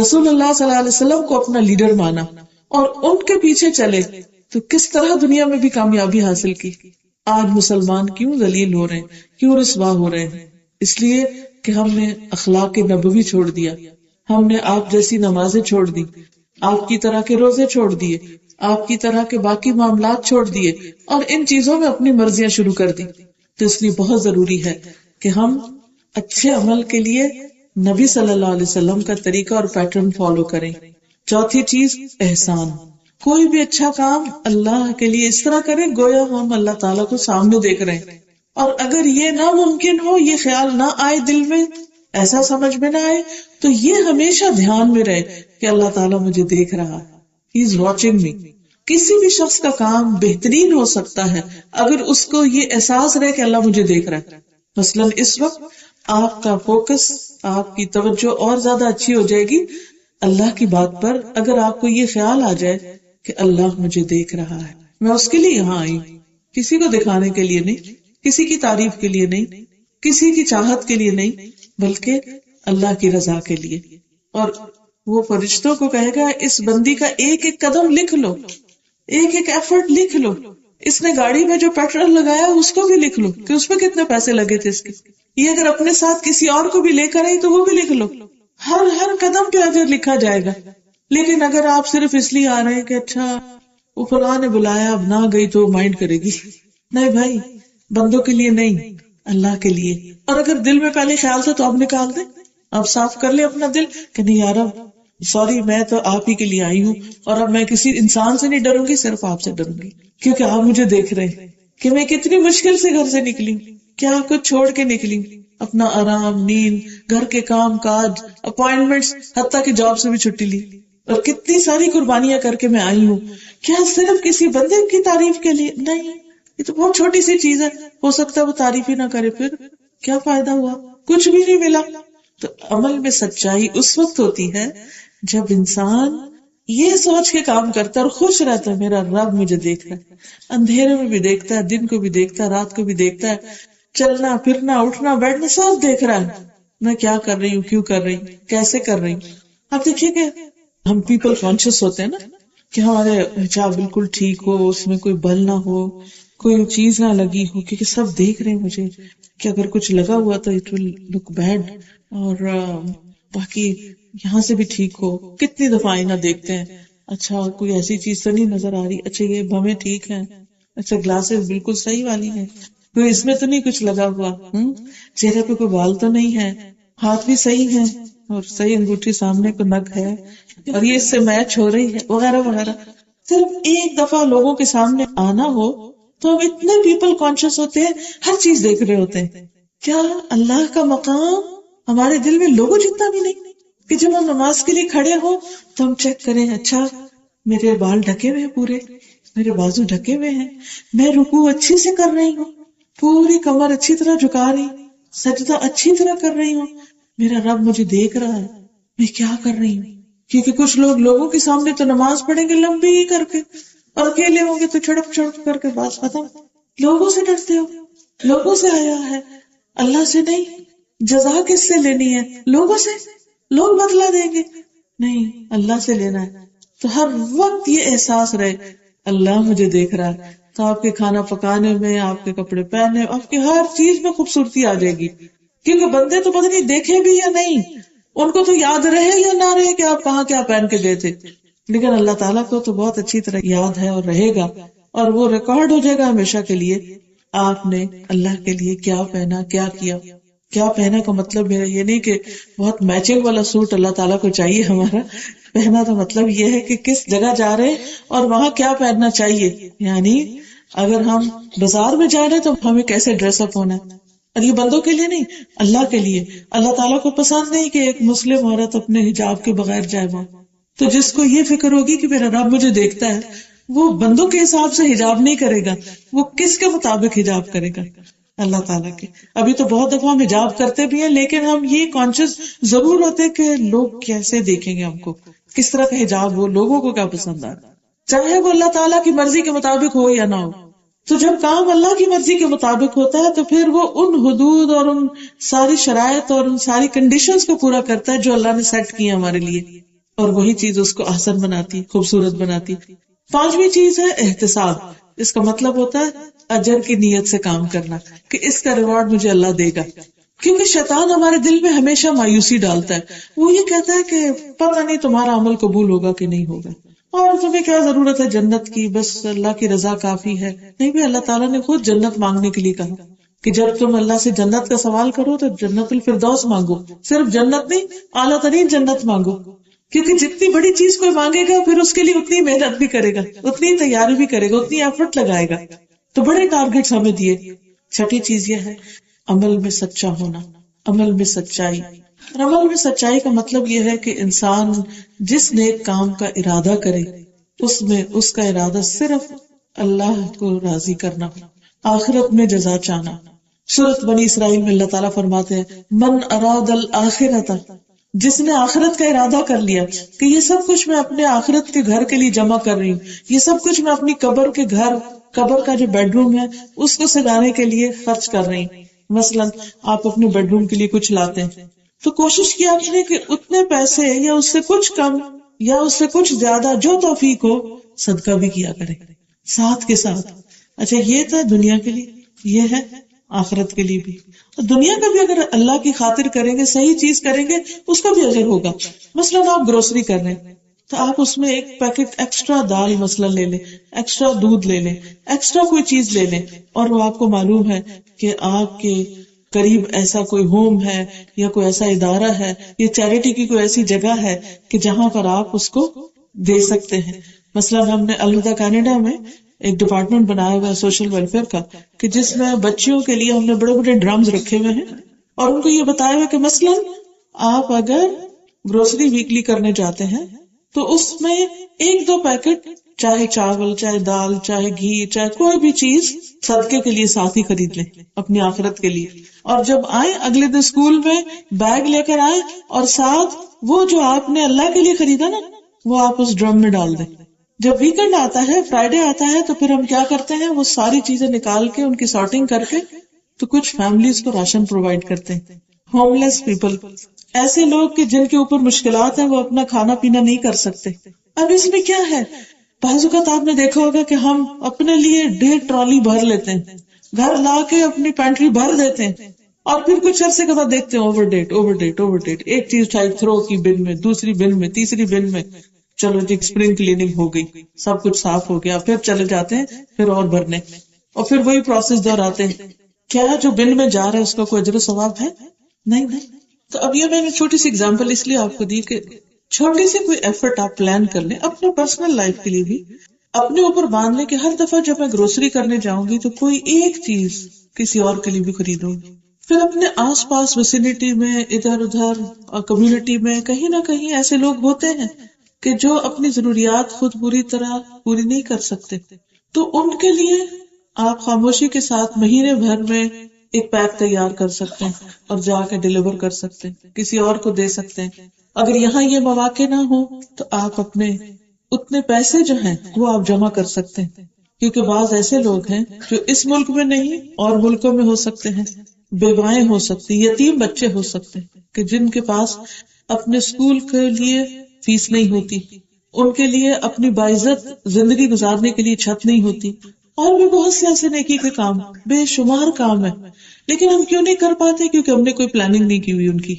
رسول اللہ صلی اللہ علیہ وسلم کو اپنا لیڈر مانا اور ان کے پیچھے چلے تو کس طرح دنیا میں بھی کامیابی حاصل کی. آج مسلمان کیوں ذلیل ہو رہے ہیں، کیوں رسوا ہو رہے ہیں؟ اس لیے کہ ہم نے اخلاق نبوی چھوڑ دیا، ہم نے آپ جیسی نمازیں چھوڑ دی، آپ کی طرح کے روزے چھوڑ دیے، آپ کی طرح کے باقی معاملات چھوڑ دیے اور ان چیزوں میں اپنی مرضیاں شروع کر دی. تو اس لیے بہت ضروری ہے کہ ہم اچھے عمل کے لیے نبی صلی اللہ علیہ وسلم کا طریقہ اور پیٹرن فالو کریں. چوتھی چیز احسان. کوئی بھی اچھا کام اللہ کے لیے اس طرح کریں گویا ہم اللہ تعالیٰ کو سامنے دیکھ رہے ہیں، اور اگر یہ ناممکن ہو، یہ خیال نہ آئے دل میں، ایسا سمجھ میں نہ آئے، تو یہ ہمیشہ دھیان میں رہے کہ اللہ تعالیٰ مجھے دیکھ رہا ہے، ہی از واچنگ می. کسی بھی شخص کا کام بہترین ہو سکتا ہے اگر اس کو یہ احساس رہے کہ اللہ مجھے دیکھ رہا ہے. مثلاً اس وقت آپ کا فوکس، آپ کی توجہ اور زیادہ اچھی ہو جائے گی اللہ کی بات پر اگر آپ کو یہ خیال آ جائے کہ اللہ مجھے دیکھ رہا ہے، میں اس کے لیے یہاں آئی، کسی کو دکھانے کے لیے نہیں، کسی کی تعریف کے لیے نہیں، کسی کی چاہت کے لیے نہیں، بلکہ اللہ کی رضا کے لیے. اور وہ فرشتوں کو کہے گا اس بندی کا ایک ایک قدم لکھ لو، ایک ایک ایفرٹ لکھ لو، اس نے گاڑی میں جو پیٹرول لگایا اس کو بھی لکھ لو کہ اس پہ کتنے پیسے لگے تھے اس کے. یہ اگر اپنے ساتھ کسی اور کو بھی لے کر آئی تو وہ بھی لکھ لو. ہر قدم پہ اجر لکھا جائے گا. لیکن اگر آپ صرف اس لیے آ رہے ہیں کہ اچھا وہ فلاں نے بلایا اب نہ گئی تو مائنڈ کرے گی، نہیں بھائی، بندوں کے لیے نہیں، اللہ کے لیے. اور اگر دل میں پہلے خیال تھا تو آپ نکال دیں، آپ صاف کر لیں اپنا دل کہ نہیں یار اب سوری، میں تو آپ ہی کے لیے آئی ہوں اور اب میں کسی انسان سے نہیں ڈروں گی، صرف آپ سے ڈروں گی کیونکہ آپ مجھے دیکھ رہے ہیں کہ میں کتنی مشکل سے گھر سے نکلی، کیا کچھ چھوڑ کے نکلی، اپنا آرام، نیند، گھر کے کام کاج، اپوائنٹمنٹس، حتیٰ کہ جاب سے بھی چھٹی لی، اور کتنی ساری قربانیاں کر کے میں آئی ہوں. کیا صرف کسی بندے کی تعریف کے لیے؟ نہیں، یہ تو بہت چھوٹی سی چیز ہے، ہو سکتا ہے وہ تعریف ہی نہ کرے، پھر کیا فائدہ ہوا؟ کچھ بھی نہیں ملا. تو عمل میں سچائی اس وقت ہوتی ہے جب انسان یہ سوچ کے کام کرتا ہے اور خوش رہتا ہے میرا رب مجھے دیکھ رہا ہے، اندھیرے میں بھی دیکھتا ہے، دن کو بھی دیکھتا ہے، رات کو بھی دیکھتا ہے، چلنا پھرنا اٹھنا بیٹھنا سب دیکھ رہا ہے، میں کیا کر رہی ہوں، کیوں کر رہی ہوں، کیسے کر رہی ہوں. آپ دیکھیے کہ ہم پیپل کانشیس ہوتے ہیں نا کہ ہمارے حجاب بالکل ٹھیک ہو، اس میں کوئی بل نہ ہو، کوئی چیز نہ لگی ہو، کیونکہ سب دیکھ رہے ہیں مجھے کہ اگر کچھ لگا ہوا تو اٹ ول لک بیڈ، اور باقی یہاں سے بھی ٹھیک ہو. کتنی دفعہ آئینہ دیکھتے ہیں، اچھا کوئی ایسی چیز تو نہیں نظر آ رہی، اچھا یہ بھویں ٹھیک ہیں، اچھا گلاسز بالکل صحیح والی ہیں، کوئی اس میں تو نہیں کچھ لگا ہوا، چہرے پہ کوئی بال تو نہیں ہے، ہاتھ بھی صحیح ہے، اور صحیح انگوٹھی سامنے کو نگ ہے، اور یہ اس سے میچ ہو رہی ہے، وغیرہ وغیرہ. صرف ایک دفعہ لوگوں کے سامنے آنا ہو تو ہم اتنے پیپل کانشیس ہوتے ہیں، ہر چیز دیکھ رہے ہوتے ہیں. کیا اللہ کا مقام ہمارے دل میں لوگوں جتنا بھی نہیں کہ جب ہم نماز کے لیے کھڑے ہو تو ہم چیک کریں، اچھا میرے بال ڈھکے ہوئے ہیں، پورے میرے بازو ڈھکے ہوئے ہیں، میں رکوع اچھی سے کر رہی ہوں، پوری کمر اچھی طرح جھکا رہی، سجدہ اچھی طرح کر رہی ہوں، میرا رب مجھے دیکھ رہا ہے، میں کیا کر رہی ہوں. کیونکہ کچھ لوگ لوگوں کے سامنے تو نماز پڑھیں گے لمبی ہی کر کے، اور اکیلے ہوں گے تو چھڑپ چھڑپ کر کے بات ختم. لوگوں سے ڈرتے ہو، لوگوں سے حیا ہے، اللہ سے نہیں. جزا کس سے لینی ہے؟ لوگوں سے. لوگ بدلا دیں گے، نہیں، اللہ سے لینا ہے. تو ہر وقت یہ احساس رہے اللہ مجھے دیکھ رہا ہے، تو آپ کے کھانا پکانے میں، آپ کے کپڑے پہننے، آپ کی ہر چیز میں خوبصورتی آ جائے گی. کیونکہ بندے تو پتہ نہیں دیکھے بھی یا نہیں، ان کو تو یاد رہے یا نہ رہے کہ آپ کہاں کیا پہن کے گئے تھے، لیکن اللہ تعالیٰ کو تو بہت اچھی طرح یاد ہے اور رہے گا، اور وہ ریکارڈ ہو جائے گا ہمیشہ کے لیے آپ نے اللہ کے لیے کیا پہنا، کیا کیا. کیا پہنا کا مطلب میرا یہ نہیں کہ بہت میچنگ والا سوٹ اللہ تعالیٰ کو چاہیے ہمارا. پہنا تو مطلب یہ ہے کہ کس جگہ جا رہے اور وہاں کیا پہننا چاہیے. یعنی اگر ہم بازار میں جا رہے تو ہمیں کیسے ڈریس اپ ہونا ہے، اور یہ بندوں کے لیے نہیں، اللہ کے لیے. اللہ تعالیٰ کو پسند نہیں کہ ایک مسلم عورت اپنے حجاب کے بغیر جائے وہاں. تو جس کو یہ فکر ہوگی کہ میرا رب مجھے دیکھتا ہے، وہ بندوں کے حساب سے حجاب نہیں کرے گا، وہ کس کے مطابق حجاب کرے گا؟ اللہ تعالیٰ کے. ابھی تو بہت دفعہ ہم حجاب کرتے بھی ہیں، لیکن ہم یہ کانشیس ضرور ہوتے کہ لوگ کیسے دیکھیں گے ہم کو، کس طرح کا حجاب ہو، لوگوں کو کیا پسند آئے، چاہے وہ اللہ تعالیٰ کی مرضی کے مطابق ہو یا نہ ہو. تو جب کام اللہ کی مرضی کے مطابق ہوتا ہے تو پھر وہ ان حدود اور ان ساری شرائط اور ان ساری کنڈیشنز کو پورا کرتا ہے جو اللہ نے سیٹ کی ہمارے لیے، اور وہی چیز اس کو احسن بناتی، خوبصورت بناتی. 5ویں چیز ہے احتساب. اس کا مطلب ہوتا ہے اجر کی نیت سے کام کرنا، کہ اس کا ریوارڈ مجھے اللہ دے گا. کیونکہ شیطان ہمارے دل میں ہمیشہ مایوسی ڈالتا ہے. وہ یہ کہتا ہے کہ پتہ نہیں تمہارا عمل قبول ہوگا کہ نہیں ہوگا، اور تمہیں کیا ضرورت ہے جنت کی، بس اللہ کی رضا کافی ہے. نہیں بھی، اللہ تعالیٰ نے خود جنت مانگنے کے لیے کہا کہ جب تم اللہ سے جنت کا سوال کرو تو جنت الفردوس مانگو. صرف جنت نہیں، اعلیٰ ترین جنت مانگو. کیونکہ جتنی بڑی چیز کوئی مانگے گا پھر اس کے لیے اتنی محنت بھی کرے گا، اتنی تیاری بھی کرے گا، اتنی ایفرٹ لگائے گا. تو بڑے ٹارگیٹس ہمیں دیے. 6ٹھی چیز یہ ہے عمل میں سچا ہونا، عمل میں سچائی. اور عمل میں سچائی کا مطلب یہ ہے کہ انسان جس نیک کام کا ارادہ کرے اس میں اس کا ارادہ صرف اللہ کو راضی کرنا، آخرت میں جزا چاہنا. سورۃ بنی اسرائیل میں اللہ تعالیٰ فرماتے ہیں من اراد الآخرۃ، جس نے آخرت کا ارادہ کر لیا کہ یہ سب کچھ میں اپنے آخرت کے گھر کے لیے جمع کر رہی ہوں، یہ سب کچھ میں اپنی قبر کے گھر، قبر کا جو بیڈ روم ہے اس کو سجانے کے لیے خرچ کر رہی ہوں. مثلا آپ اپنے بیڈ روم کے لیے کچھ لاتے ہیں تو کوشش کیا آپ نے کہ اتنے پیسے یا اس سے کچھ کم یا اس سے کچھ زیادہ جو توفیق ہو صدقہ بھی کیا کرے ساتھ کے ساتھ. اچھا یہ تھا دنیا کے لیے، یہ ہے آخرت کے لیے بھی. دنیا کا بھی اگر اللہ کی خاطر کریں گے، صحیح چیز کریں گے، اس کا بھی اجر ہوگا. مثلا آپ گروسری کر رہے ہیں تو آپ اس میں ایک پیکٹ ایکسٹرا دال مثلا لے لیں، ایکسٹرا دودھ لے لیں، ایکسٹرا کوئی چیز لے لیں، اور وہ آپ کو معلوم ہے کہ آپ کے قریب ایسا کوئی ہوم ہے یا کوئی ایسا ادارہ ہے یا چیریٹی کی کوئی ایسی جگہ ہے کہ جہاں پر آپ اس کو دے سکتے ہیں. مثلا ہم نے الوداع کینیڈا میں ایک ڈپارٹمنٹ بنایا ہوا ہے سوشل ویلفیئر کا، کہ جس میں بچیوں کے لیے ہم نے بڑے بڑے ڈرمز رکھے ہوئے ہیں، اور ان کو یہ بتایا ہوا کہ مثلا آپ اگر گروسری ویکلی کرنے جاتے ہیں تو اس میں 1-2 پیکٹ، چاہے چاول، چاہے دال، چاہے گھی، چاہے کوئی بھی چیز صدقے کے لیے ساتھ ہی خرید لیں اپنی آخرت کے لیے. اور جب آئیں اگلے دن اسکول میں بیگ لے کر آئیں، اور ساتھ وہ جو آپ نے اللہ کے لیے خریدا نا وہ آپ اس ڈرم میں ڈال دیں. جب ویکنڈ آتا ہے، فرائیڈے آتا ہے، تو پھر ہم کیا کرتے ہیں، وہ ساری چیزیں نکال کے ان کی سارٹنگ کر کے تو کچھ فیملیز کو راشن پرووائڈ کرتے ہیں. ہوم لیس پیپل، ایسے لوگ کہ جن کے اوپر مشکلات ہیں، وہ اپنا کھانا پینا نہیں کر سکتے. اب اس میں کیا ہے، بعض اوقات آپ نے دیکھا ہوگا کہ ہم اپنے لیے 1.5 ٹرالی بھر لیتے ہیں، گھر لا کے اپنی پینٹری بھر دیتے ہیں، اور پھر کچھ عرصے کے بعد دیکھتے ہیں اوور ڈیٹ. ایک چیز اٹھائی تھرو کی بن میں، دوسری بن میں، تیسری بن میں. چلو جی اسپرنگ کلیننگ ہو گئی، سب کچھ صاف ہو گیا، پھر چلے جاتے ہیں پھر اور بھرنے، اور پھر وہی پروسیس دہراتے ہیں. کیا جو بن میں جا رہا ہے اس کا کوئی اجر و ثواب ہے؟ نہیں نہیں. تو اب یہ میں نے چھوٹی سی اگزامپل اس لیے آپ کو دی کہ چھوٹی سی کوئی ایفرٹ آپ پلان کر لیں اپنے پرسنل لائف کے لیے بھی، اپنے اوپر باندھ لیں کہ ہر دفعہ جب میں گروسری کرنے جاؤں گی تو کوئی ایک چیز کسی اور کے لیے بھی خریدوں گی. پھر اپنے آس پاس ویسینٹی میں ادھر ادھر کمیونٹی میں کہیں نہ کہیں ایسے لوگ ہوتے ہیں کہ جو اپنی ضروریات خود پوری طرح پوری نہیں کر سکتے، تو ان کے لیے آپ خاموشی کے ساتھ مہینے بھر میں ایک پیک تیار کر سکتے ہیں اور جا کے ڈیلیور کر سکتے ہیں، کسی اور کو دے سکتے ہیں. اگر یہاں یہ مواقع نہ ہو تو آپ اپنے اتنے پیسے جو ہیں وہ آپ جمع کر سکتے ہیں، کیونکہ بعض ایسے لوگ ہیں جو اس ملک میں نہیں اور ملکوں میں ہو سکتے ہیں، بیوائیں ہو سکتی، یتیم بچے ہو سکتے ہیں کہ جن کے پاس اپنے اسکول کے لیے فیس نہیں ہوتی، ان کے لیے اپنی باعزت زندگی گزارنے کے لیے چھت نہیں ہوتی، اور بھی بہت سے ایسے نیکی کے کام، بے شمار کام ہے، لیکن ہم کیوں نہیں کر پاتے؟ کیونکہ ہم نے کوئی پلاننگ نہیں کی ہوئی ان کی،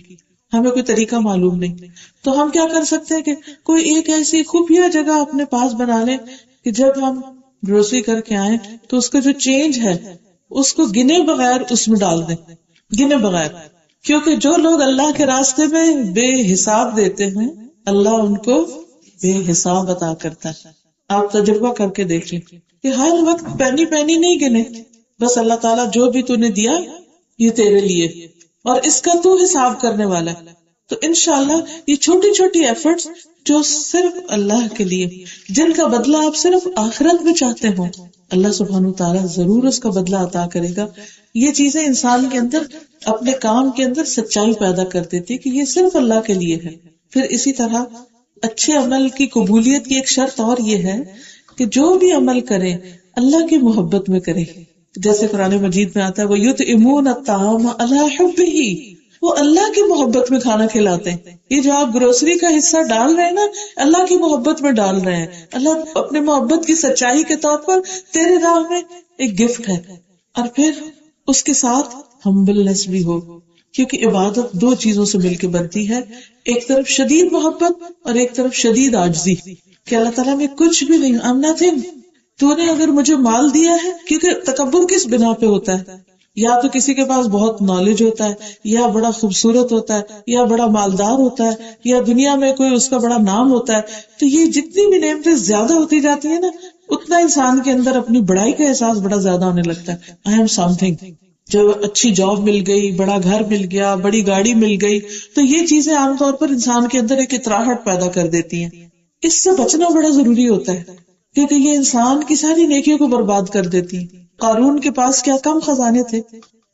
ہمیں کوئی طریقہ معلوم نہیں. تو ہم کیا کر سکتے ہیں کہ کوئی ایک ایسی خفیہ جگہ اپنے پاس بنا لیں کہ جب ہم گروسری کر کے آئیں تو اس کا جو چینج ہے اس کو گنے بغیر اس میں ڈال دیں، گنے بغیر. کیونکہ جو لوگ اللہ کے راستے میں بے حساب دیتے ہیں اللہ ان کو بے حساب عطا کرتا ہے. آپ تجربہ کر کے دیکھ لیں کہ ہر وقت پینی پینی نہیں گنے، بس اللہ تعالیٰ جو بھی تو نے دیا یہ تیرے لیے اور اس کا تو حساب کرنے والا ہے. تو انشاءاللہ یہ چھوٹی چھوٹی ایفرٹس جو صرف اللہ کے لیے، جن کا بدلہ آپ صرف آخرت میں چاہتے ہوں، اللہ سبحانہ وتعالیٰ ضرور اس کا بدلہ عطا کرے گا. یہ چیزیں انسان کے اندر اپنے کام کے اندر سچائی پیدا کر دیتی کہ یہ صرف اللہ کے لیے ہے. پھر اسی طرح اچھے عمل کی قبولیت کی ایک شرط اور یہ ہے کہ جو بھی عمل کرے اللہ کی محبت میں کرے. جیسے قرآن مجید میں آتا ہے وَيُطْعِمُونَ الطَّعَامَ عَلَىٰ حُبِّهِ، وہ اللہ کی محبت میں کھانا کھلاتے ہیں. یہ جو آپ گروسری کا حصہ ڈال رہے ہیں نا، اللہ کی محبت میں ڈال رہے ہیں. اللہ اپنے محبت کی سچائی کے طور پر تیرے راہ میں ایک گفٹ ہے. اور پھر اس کے ساتھ ہمبلنس بھی ہو، کیونکہ عبادت دو چیزوں سے مل کے بنتی ہے، ایک طرف شدید محبت اور ایک طرف شدید عاجزی کہ اللہ تعالیٰ میں کچھ بھی نہیں، I'm nothing. تو نے اگر مجھے مال دیا ہے، کیونکہ تکبر کس بنا پہ ہوتا ہے؟ یا تو کسی کے پاس بہت نالج ہوتا ہے، یا بڑا خوبصورت ہوتا ہے، یا بڑا مالدار ہوتا ہے، یا دنیا میں کوئی اس کا بڑا نام ہوتا ہے. تو یہ جتنی بھی نعمتیں زیادہ ہوتی جاتی ہیں نا، اتنا انسان کے اندر اپنی بڑائی کا احساس بڑا زیادہ ہونے لگتا ہے. I am something. جب اچھی جاب مل گئی، بڑا گھر مل گیا، بڑی گاڑی مل گئی، تو یہ چیزیں عام طور پر انسان کے اندر ایک اطراحٹ پیدا کر دیتی ہیں. اس سے بچنا بڑا ضروری ہوتا ہے کیونکہ یہ انسان کی ساری نیکیوں کو برباد کر دیتی ہیں. قارون کے پاس کیا کم خزانے تھے،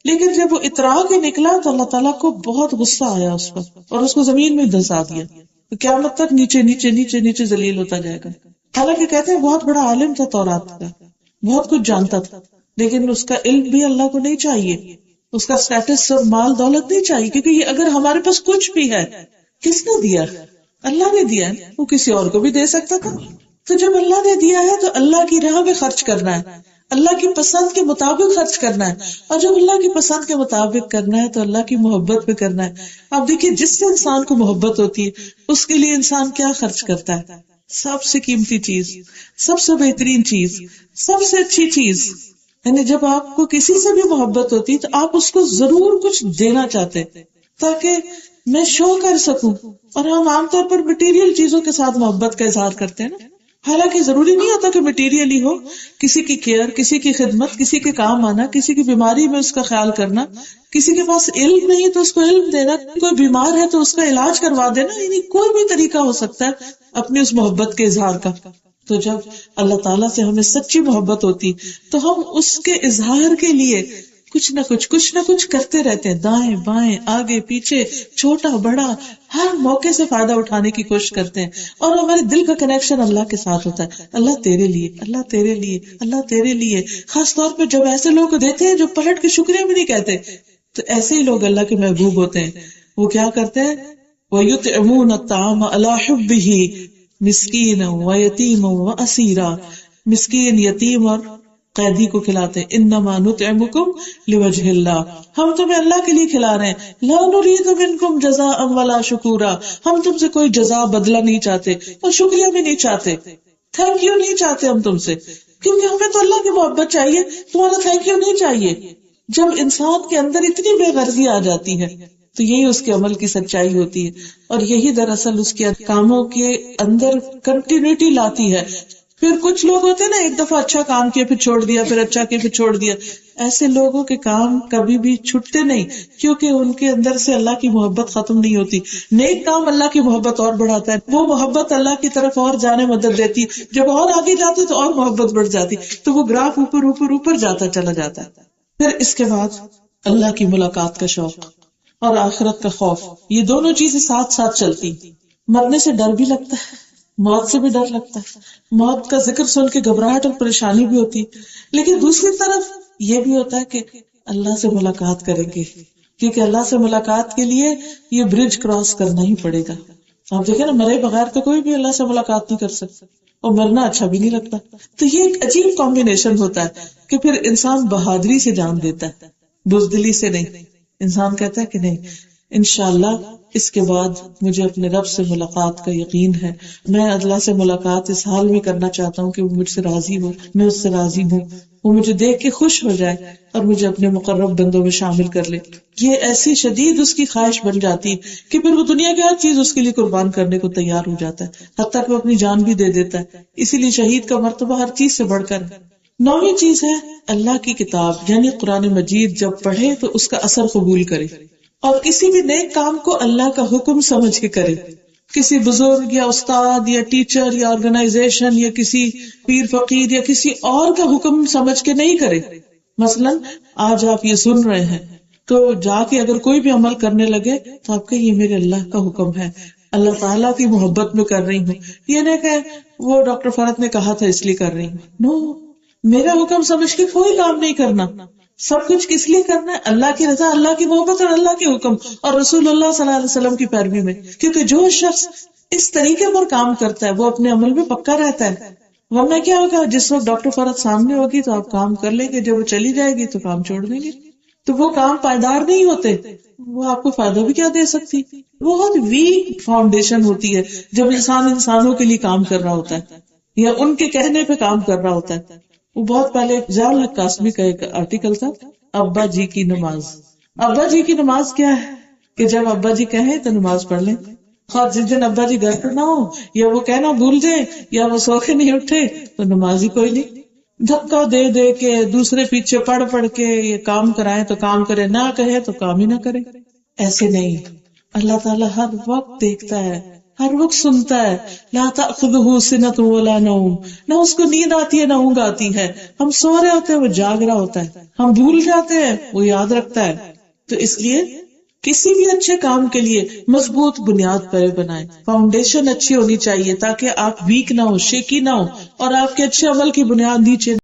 لیکن جب وہ اترا کے نکلا تو اللہ تعالیٰ کو بہت غصہ آیا اس پر اور اس کو زمین میں دھنسا دیا. تو قیامت تک نیچے نیچے نیچے نیچے ذلیل ہوتا جائے گا. حالانکہ کہتے ہیں بہت بڑا عالم تھا تورات کا، بہت کچھ جانتا تھا، لیکن اس کا علم بھی اللہ کو نہیں چاہیے، اس کا اسٹیٹس اور مال دولت نہیں چاہیے، کیونکہ یہ اگر ہمارے پاس کچھ بھی ہے کس نے دیا؟ اللہ نے دیا ہے. وہ کسی اور کو بھی دے سکتا تھا. تو جب اللہ نے دیا ہے تو اللہ کی راہ میں خرچ کرنا ہے، اللہ کی پسند کے مطابق خرچ کرنا ہے. اور جب اللہ کی پسند کے مطابق کرنا ہے تو اللہ کی محبت میں کرنا ہے. آپ دیکھیے جس سے انسان کو محبت ہوتی ہے اس کے لیے انسان کیا خرچ کرتا ہے؟ سب سے قیمتی چیز، سب سے بہترین چیز، سب سے اچھی چیز. یعنی جب آپ کو کسی سے بھی محبت ہوتی تو آپ اس کو ضرور کچھ دینا چاہتے تاکہ میں شو کر سکوں. اور ہم عام طور پر مٹیریل چیزوں کے ساتھ محبت کا اظہار کرتے ہیں نا، حالانکہ ضروری نہیں ہوتا کہ مٹیریل ہی ہو. کسی کی کیئر، کسی کی خدمت، کسی کے کام آنا، کسی کی بیماری میں اس کا خیال کرنا، کسی کے پاس علم نہیں تو اس کو علم دینا، کوئی بیمار ہے تو اس کا علاج کروا دینا، یعنی کوئی بھی طریقہ ہو سکتا ہے اپنی اس محبت کے اظہار کا. تو جب اللہ تعالیٰ سے ہمیں سچی محبت ہوتی تو ہم اس کے اظہار کے لیے کچھ نہ کچھ کرتے رہتے ہیں، دائیں بائیں آگے پیچھے چھوٹا بڑا ہر موقع سے فائدہ اٹھانے کی کوشش کرتے ہیں. اور ہمارے دل کا کنیکشن اللہ کے ساتھ ہوتا ہے، اللہ تیرے لیے، اللہ تیرے لیے، اللہ تیرے لیے. خاص طور پہ جب ایسے لوگ دیتے ہیں جو پلٹ کے شکریہ بھی نہیں کہتے، تو ایسے ہی لوگ اللہ کے محبوب ہوتے ہیں. وہ کیا کرتے ہیں؟ وَيُطْعِمُونَ الطَّعَامَ عَلَىٰ حُبِّهِ مسکین و یتیم و اسیرا. مسکین، یتیم اور قیدی کو کھلاتے ہیں، انما نطعمکم لوجہ اللہ، ہم تمہیں اللہ کے لیے کھلا رہے ہیں، لا نرید منکم جزاء ولا شکورا، ہم تم سے کوئی جزا بدلہ نہیں چاہتے اور شکریہ بھی نہیں چاہتے، تھینک یو نہیں چاہتے ہم تم سے، کیونکہ ہمیں تو اللہ کی محبت چاہیے، تمہارا تھینک یو نہیں چاہیے۔ جب انسان کے اندر اتنی بے غرضی آ جاتی ہے تو یہی اس کے عمل کی سچائی ہوتی ہے، اور یہی دراصل اس کے کاموں کے اندر کنٹینیوٹی لاتی ہے۔ پھر کچھ لوگ ہوتے ہیں نا، ایک دفعہ اچھا کام کیا پھر چھوڑ دیا، پھر اچھا کیا پھر چھوڑ دیا، ایسے لوگوں کے کام کبھی بھی چھٹتے نہیں، کیونکہ ان کے اندر سے اللہ کی محبت ختم نہیں ہوتی۔ نیک کام اللہ کی محبت اور بڑھاتا ہے، وہ محبت اللہ کی طرف اور جانے مدد دیتی، جب اور آگے جاتے تو اور محبت بڑھ جاتی، تو وہ گراف اوپر اوپر اوپر جاتا چلا جاتا ہے۔ پھر اس کے بعد اللہ کی ملاقات کا شوق اور آخرت کا خوف، یہ دونوں چیزیں ساتھ ساتھ چلتی۔ مرنے سے ڈر بھی لگتا ہے، موت سے بھی ڈر لگتا ہے، موت کا ذکر سن کے گھبراہٹ اور پریشانی بھی ہوتی، لیکن دوسری طرف یہ بھی ہوتا ہے کہ اللہ سے ملاقات کریں گے، کیونکہ اللہ سے ملاقات کے لیے یہ برج کراس کرنا ہی پڑے گا۔ آپ دیکھیں نا، مرے بغیر تو کوئی بھی اللہ سے ملاقات نہیں کر سکتا، اور مرنا اچھا بھی نہیں لگتا۔ تو یہ ایک عجیب کمبینیشن ہوتا ہے کہ پھر انسان بہادری سے جان دیتا ہے، بزدلی سے نہیں۔ انسان کہتا ہے کہ نہیں، انشاءاللہ اس کے بعد مجھے اپنے رب سے ملاقات کا یقین ہے، میں اللہ سے ملاقات اس حال میں کرنا چاہتا ہوں کہ وہ مجھ سے راضی ہو، میں اس سے راضی ہوں، وہ مجھے دیکھ کے خوش ہو جائے اور مجھے اپنے مقرب بندوں میں شامل کر لے۔ یہ ایسی شدید اس کی خواہش بن جاتی کہ پھر وہ دنیا کی ہر چیز اس کے لیے قربان کرنے کو تیار ہو جاتا ہے، حتیٰ کہ وہ اپنی جان بھی دے دیتا ہے۔ اسی لیے شہید کا مرتبہ ہر چیز سے بڑھ کر ہے۔ 9ویں چیز ہے اللہ کی کتاب یعنی قرآن مجید جب پڑھے تو اس کا اثر قبول کرے، اور کسی بھی نیک کام کو اللہ کا حکم سمجھ کے کرے، کسی بزرگ یا استاد یا ٹیچر یا آرگنائزیشن یا کسی پیر فقیر یا کسی اور کا حکم سمجھ کے نہیں کرے۔ مثلا آج آپ یہ سن رہے ہیں تو جا کے اگر کوئی بھی عمل کرنے لگے تو آپ کہ یہ میرے اللہ کا حکم ہے، اللہ تعالیٰ کی محبت میں کر رہی ہوں، یہ نہیں کہ وہ ڈاکٹر فرد نے کہا تھا اس لیے کر رہی ہوں۔ نو، میرا حکم سمجھ کے کوئی کام نہیں کرنا، سب کچھ کس لیے کرنا ہے؟ اللہ کی رضا، اللہ کی محبت اور اللہ کے حکم اور رسول اللہ صلی اللہ علیہ وسلم کی پیروی میں، کیونکہ جو شخص اس طریقے پر کام کرتا ہے وہ اپنے عمل میں پکا رہتا ہے۔ ورنہ کیا ہوگا، جس وقت ڈاکٹر فرد سامنے ہوگی تو آپ کام کر لیں گے، جب وہ چلی جائے گی تو کام چھوڑ دیں گے، تو وہ کام پائیدار نہیں ہوتے، وہ آپ کو فائدہ بھی کیا دے سکتی۔ بہت ویک فاؤنڈیشن ہوتی ہے جب انسان انسانوں کے لیے کام کر رہا ہوتا ہے یا ان کے کہنے پہ کام کر رہا ہوتا ہے۔ وہ بہت پہلے ضیاء الحق قاسمی کا ایک آرٹیکل تھا، ابا جی کی نماز۔ ابا جی کی نماز کیا ہے کہ جب ابا جی کہیں تو نماز پڑھ لیں، اور جس دن ابا جی گھر پہ نہ ہو یا وہ کہنا بھول جائے یا وہ سو کے نہیں اٹھے تو نماز ہی کوئی نہیں۔ دھکا دے دے کے دوسرے پیچھے پڑھ پڑھ کے یہ کام کرائے تو کام کرے، نہ کہے تو کام ہی نہ کرے۔ ایسے نہیں، اللہ تعالیٰ ہر وقت دیکھتا ہے، ہر وقت سنتا ہے۔ لا تأخذہ سنۃ ولا نوم، نہ اس کو نیند آتی ہے نہ اونگ آتی ہے، ہم سو رہے ہوتے ہیں وہ جاگ رہا ہوتا ہے، ہم بھول جاتے ہیں وہ یاد رکھتا ہے۔ تو اس لیے کسی بھی اچھے کام کے لیے مضبوط بنیاد پر بنائیں، فاؤنڈیشن اچھی ہونی چاہیے تاکہ آپ ویک نہ ہو، شیکی نہ ہو، اور آپ کے اچھے عمل کی بنیاد نیچے